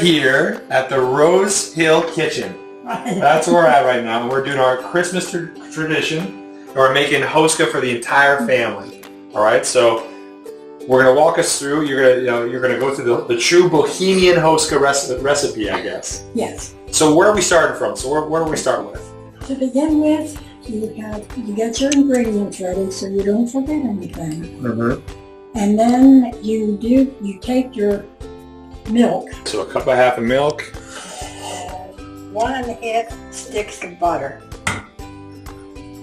here at the Rose Hill Kitchen. That's where we're at right now. We're doing our Christmas tradition. We're making hoska for the entire family. All right, so we're gonna walk us through. You're gonna go through the true Bohemian hoska recipe, I guess. Yes. So where are we starting from? So where do we start with? To begin with, you get your ingredients ready so you don't forget anything. Mm-hmm. And then you take your milk. So a cup and a half of milk. 1.5 sticks of butter.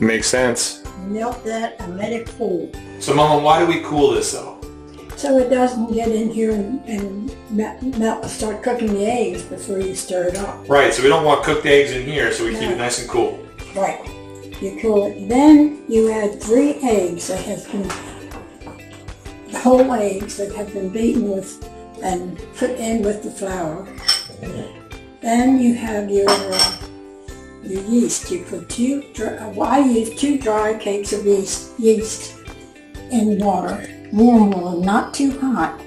Makes sense. Milk that and let it cool. So Mama, why do we cool this though? So it doesn't get in here and start cooking the eggs before you stir it up. Right, so we don't want cooked eggs in here, so we keep it nice and cool. Right. You cool it. Then you add 3 eggs that have been, whole eggs that have been beaten with and put in with the flour. Then you have your yeast. You put I use 2 dry cakes of yeast in water. Warm water, not too hot.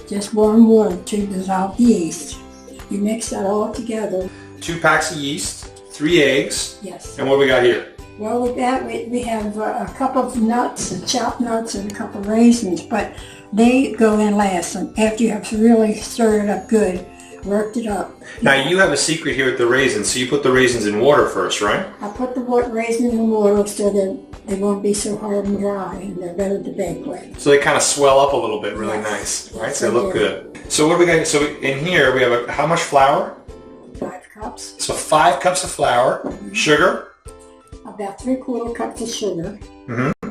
Just warm water to dissolve the yeast. You mix that all together. 2 packs of yeast, 3 eggs. Yes. And what do we got here? Well, with that we have a couple of nuts, chopped nuts, and a couple of raisins, but they go in last. And after you have really stirred it up good, worked it up. Now you have a secret here with the raisins. So you put the raisins in water first, right? I put the raisins in water so that they won't be so hard and dry, and they're better to bake with. So they kind of swell up a little bit, really nice, right? So they look good. So what do we got? So in here we have how much flour? 5 cups. So 5 cups of flour, sugar. About 3/4 cups of sugar. Mm-hmm.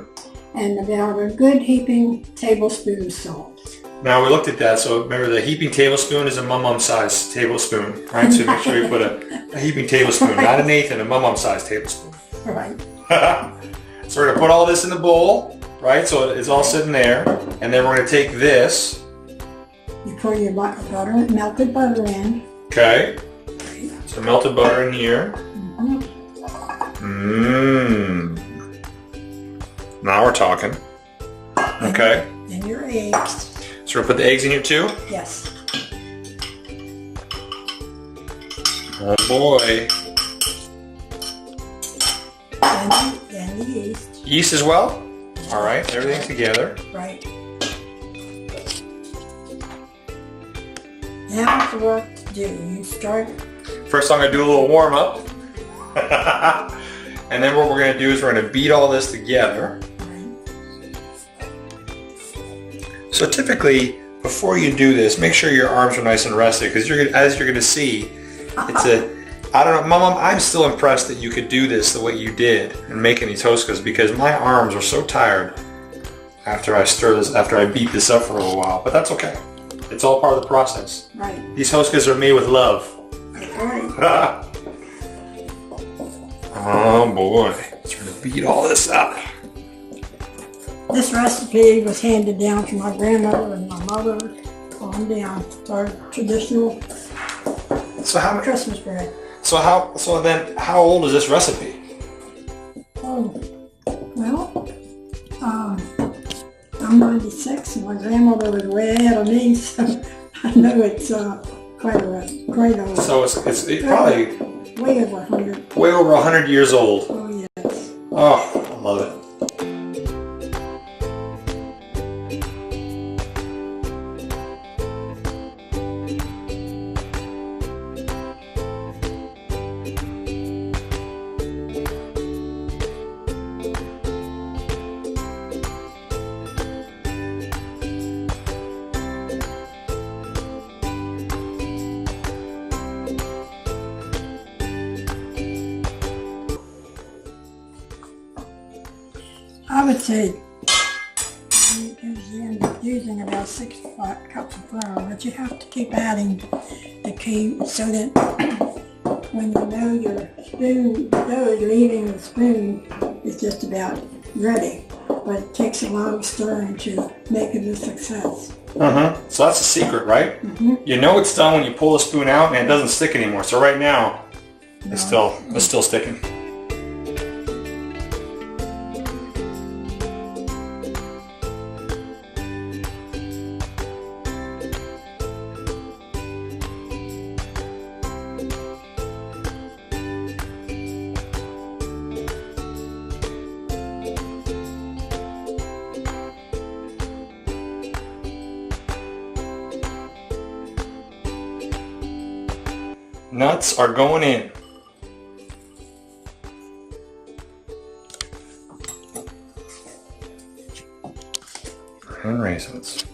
And about a good heaping tablespoon of salt. Now we looked at that, so remember the heaping tablespoon is a mum size tablespoon, right? So make sure you put a heaping tablespoon, not a Nathan, a mum size tablespoon. Right. So we're gonna put all this in the bowl, right? So it's all sitting there, and then we're gonna take this. You pour your melted butter in. Okay. So melted butter in here. Mm-hmm. Mmm. Now we're talking. Okay. And your eggs. So we're gonna put the eggs in here too? Yes. Oh boy. And the yeast. Yeast as well? All right, everything together. Right. Now it's work to do. You start. First I'm gonna do a little warm up. And then what we're gonna do is we're gonna beat all this together. So typically, before you do this, make sure your arms are nice and rested, because as you're going to see, it's I don't know, Mom, I'm still impressed that you could do this the way you did in making these hoskas, because my arms are so tired after I beat this up for a little while, but that's okay. It's all part of the process. Right. These hoskas are made with love. Right. Oh boy, so we're going to beat all this up. This recipe was handed down from my grandmother and my mother on down. It's our traditional Christmas bread. So then how old is this recipe? Oh, well, I'm 96 and my grandmother was way ahead of me, so I know it's quite old. So it's probably way over 100. Way over 100 years old. Oh yes. Oh, I love it. I would say using about 6 cups of flour, but you have to keep adding the key so that when you know your dough is leaving the spoon, it's just about ready. But it takes a lot of stirring to make it a success. So that's the secret, right? You know it's done when you pull the spoon out and it doesn't stick anymore. So right now, it's still sticking. Nuts are going in. And raisins.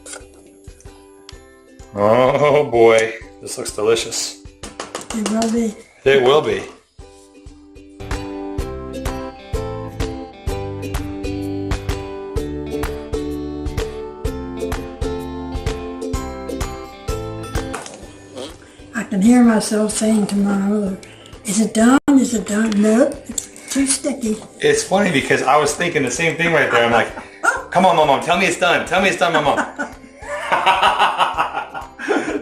Oh boy, this looks delicious. It will be. It will be. I can hear myself saying to my mother, is it done? Is it done? Nope, it's too sticky. It's funny because I was thinking the same thing right there. I'm like, come on, Mom, tell me it's done. Tell me it's done, Mom.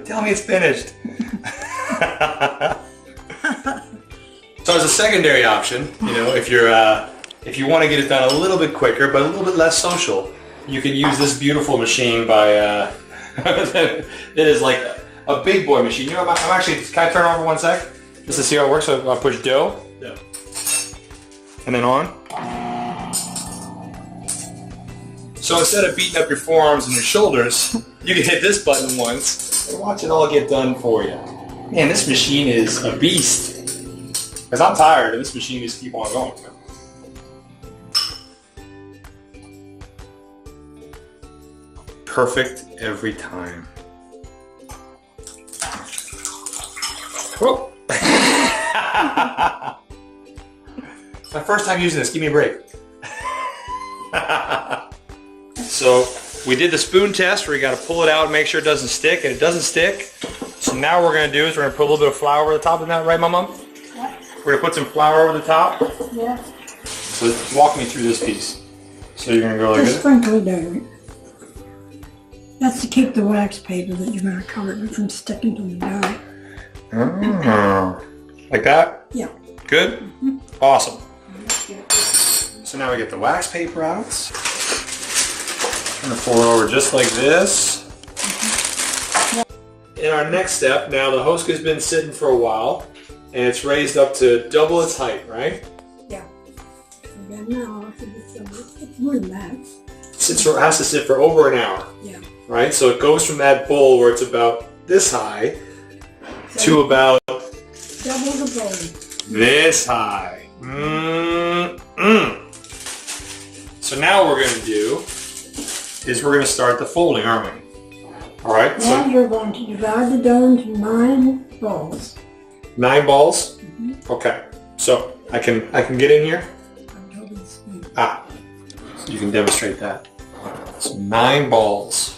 Tell me it's finished. So as a secondary option, you know, if you want to get it done a little bit quicker but a little bit less social, you can use this beautiful machine by it is like a big boy machine. You know, I'm actually, can I turn it on for 1 sec? Just to see how it works. So I'll push dough. Yeah. And then on. So instead of beating up your forearms and your shoulders, you can hit this button once and watch it all get done for you. Man, this machine is a beast. Because I'm tired and this machine just keep on going. Perfect every time. Whoa. It's my first time using this. Give me a break. So we did the spoon test where you got to pull it out and make sure it doesn't stick, and it doesn't stick. So now what we're going to do is we're going to put a little bit of flour over the top of that, right, Mom? What? We're going to put some flour over the top. Yeah. So walk me through this piece. So you're going to go like Just this? sprinkle it over. That's to keep the wax paper that you're going to cover it from sticking to the dough. Oh, like that? Yeah. Good? Mm-hmm. Awesome. So now we get the wax paper out. I'm going to fold it over just like this. In our next step, now the hoska's been sitting for a while, and it's raised up to double its height, right? Yeah. And then now, it's more than that. It has to sit for over an hour. Yeah. Right? So it goes from that bowl where it's about this high to about double the bowl. This high. So now what we're going to do is we're going to start the folding, aren't we? All right. Now So you're going to divide the dough into 9 balls. 9 balls. Mm-hmm. Okay. So I can get in here. Ah. So you can demonstrate that. So 9 balls.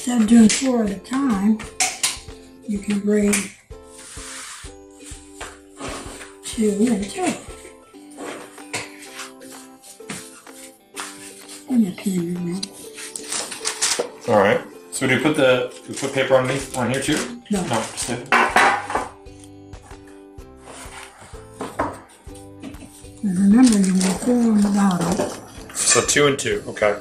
Instead of doing 4 at a time, you can bring 2 and 2. And a pin in there. All right. So do we put paper on here too? No. No. Just it. And remember, you want 4 on the bottom. So 2 and 2. Okay.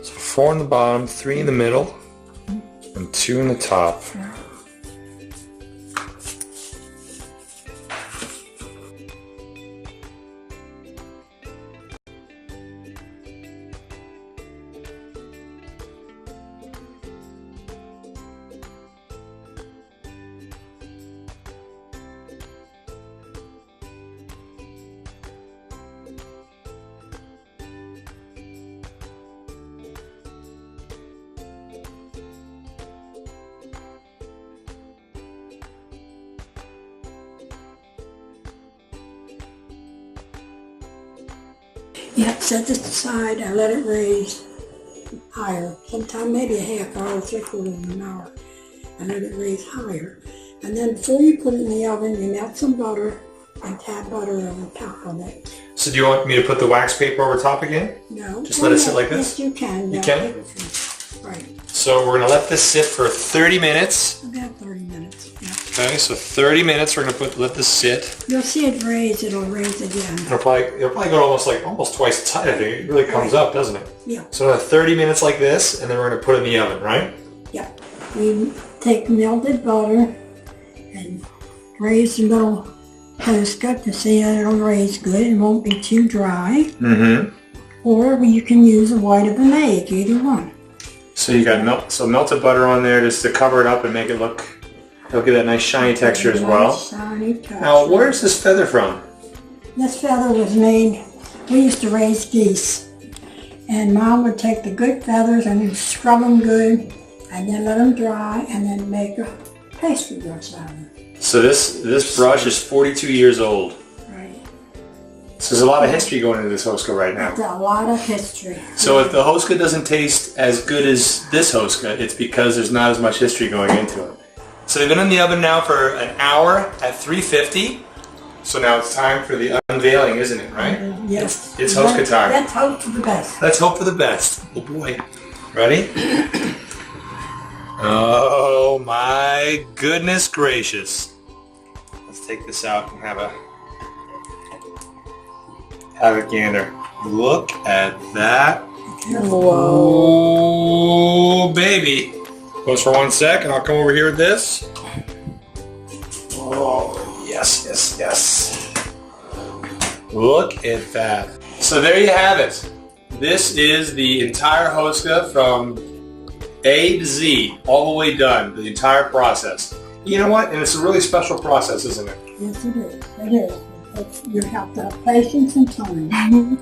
So 4 in the bottom, 3 in the middle, and 2 in the top. Yeah, set this aside, I let it raise higher, sometime maybe a half hour, 3/4 of an hour, and let it raise higher. And then before you put it in the oven, you melt some butter and tap butter on top of it. So do you want me to put the wax paper over top again? No. Just let it sit like this? Yes, you can. You can? Right. So we're going to let this sit for 30 minutes. About 30 minutes, yeah. Okay, so 30 minutes we're going to let this sit. You'll see it raise, it'll raise again. It'll probably go almost twice the time. I think it really comes up, doesn't it? Yeah. So 30 minutes like this, and then we're going to put it in the oven, right? Yeah. We take melted butter and raise the little hoska to see that it'll raise good. It won't be too dry. Mm-hmm. Or you can use a white of an egg, either one. So you got melted butter on there just to cover it up and make it look, it'll give that nice shiny texture as well. Shiny texture. Now, where's this feather from? This feather was made, we used to raise geese. And Mom would take the good feathers and scrub them good, and then let them dry, and then make a pastry brush out of them. So this brush is 42 years old. Right. So there's a lot of history going into this hoska right now. It's a lot of history. So if the hoska doesn't taste as good as this hoska, it's because there's not as much history going into it. So they've been in the oven now for an hour at 350. So now it's time for the unveiling, isn't it, right? Yes. It's hoska time. Let's hope for the best. Let's hope for the best. Oh boy. Ready? Oh my goodness gracious. Let's take this out and have a gander. Look at that. Whoa. Oh baby. Pause for 1 sec and I'll come over here with this. Oh yes, yes, yes. Look at that. So there you have it. This is the entire hoska from A to Z, all the way done, the entire process. You know what? And it's a really special process, isn't it? Yes, it is. It is. You have to have patience and time.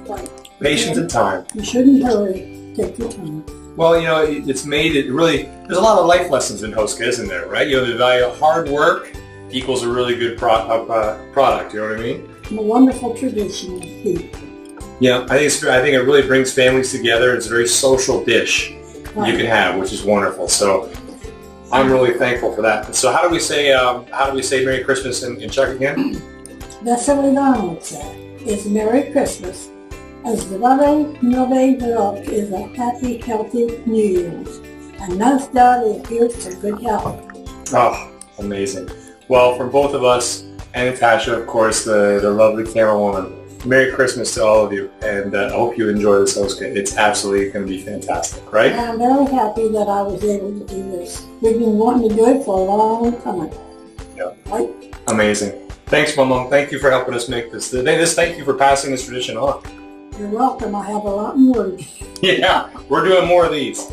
Right. Patience and time. You shouldn't hurry. Take your time. Well, you know, it's made it really, there's a lot of life lessons in hoska, isn't there, right? You know, the value of hard work equals a really good product, you know what I mean? And a wonderful tradition of food. Yeah, I think it really brings families together. It's a very social dish you can have, which is wonderful. So I'm really thankful for that. So how do we say Merry Christmas in Czech again? Weselý Vánoce is Merry Christmas. A zdravý nový rok is a happy, healthy New Year's. And nice God is here for good health. Oh, amazing. Well, from both of us and Natasha, of course, the lovely camerawoman, Merry Christmas to all of you, and I hope you enjoy this hoska. It's absolutely going to be fantastic, right? I'm very happy that I was able to do this. We've been wanting to do it for a long time. Yeah. Right? Amazing. Thanks, Mom. Thank you for helping us make this. Thank you for passing this tradition on. You're welcome. I have a lot more. Yeah, we're doing more of these.